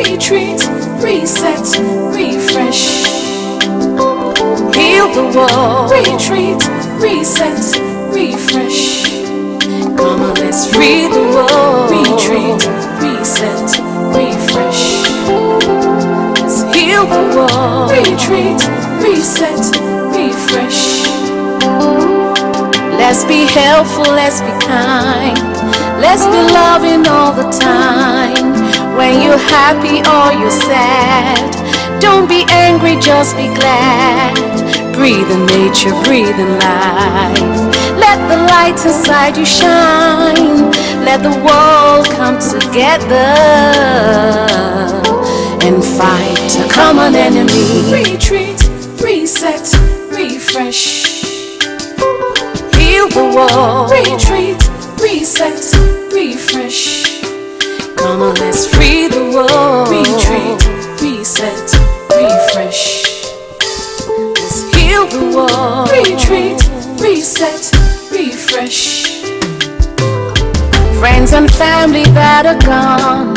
retreat, reset, refresh. Heal the world. Retreat, reset, refresh. Come on, let's free the world. Retreat, reset, refresh. Let's heal the world. Retreat, reset, refresh. Let's be helpful, let's be kind. Let's be loving all the time. When you're happy or you're sad, don't be angry, just be glad. Breathe in nature, breathe in life. Let the light inside you shine. Let the world come together and fight a common enemy. Retreat, reset, refresh. Heal the world. Retreat, reset, refresh. Come on, let's free the world. Retreat, reset, refresh. Let's heal the world. Retreat, reset, refresh. Friends and family that are gone,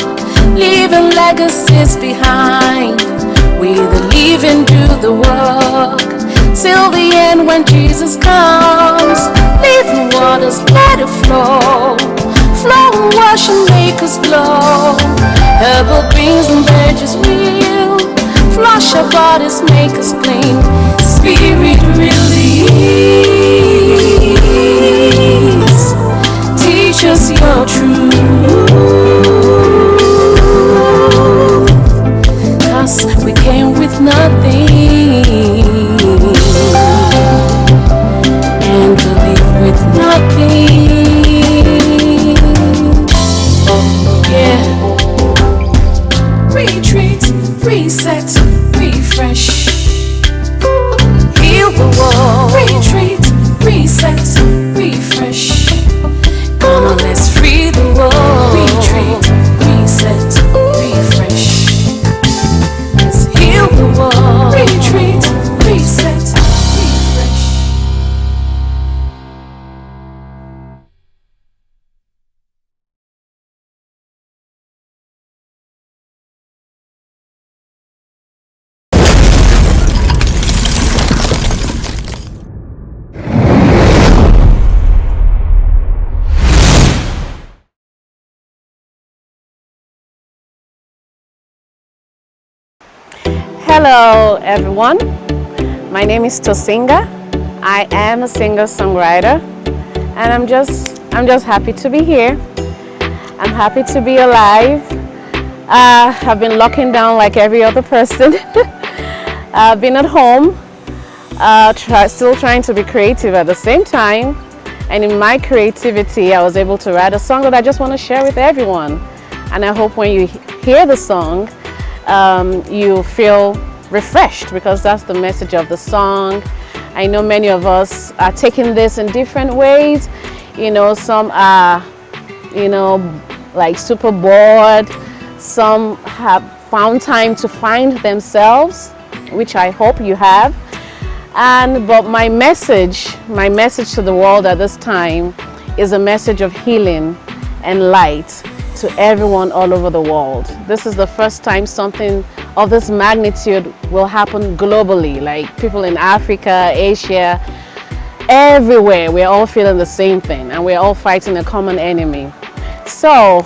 leaving legacies behind. We're the leaving, do the work till the end when Jesus comes. Leave the waters, let it flow. Flow and wash and make us glow. Herbal beans and veggies will flush our bodies, make us clean. Spirit release. Teach us your truth. 'Cause we came with nothing and to leave with nothing. Yeah. Retreat, reset, refresh. Heal the world. Retreat, reset, refresh. Come on, let's free the world. Retreat, reset, refresh. Let's heal the world. Retreat, reset, refresh. Hello everyone, my name is Tosinger. I am a singer-songwriter and I'm just happy to be here. I'm happy to be alive. I've been locking down like every other person. I've been at home, still trying to be creative at the same time, and in my creativity I was able to write a song that I just want to share with everyone. And I hope when you hear the song you feel refreshed, because that's the message of the song. I know many of us are taking this in different ways. You know, some are, like super bored. Some have found time to find themselves, which I hope you have. But my message to the world at this time is a message of healing and light to everyone all over the world. This is the first time something of this magnitude will happen globally, like people in Africa, Asia, everywhere. We're all feeling the same thing and we're all fighting a common enemy. So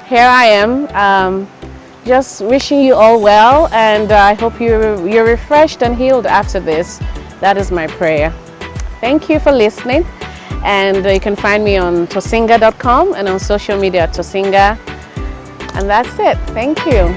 here I am, just wishing you all well, and I hope you're refreshed and healed after this. That is my prayer. Thank you for listening. And you can find me on Tosinger.com and on social media at Tosinger. And that's it. Thank you.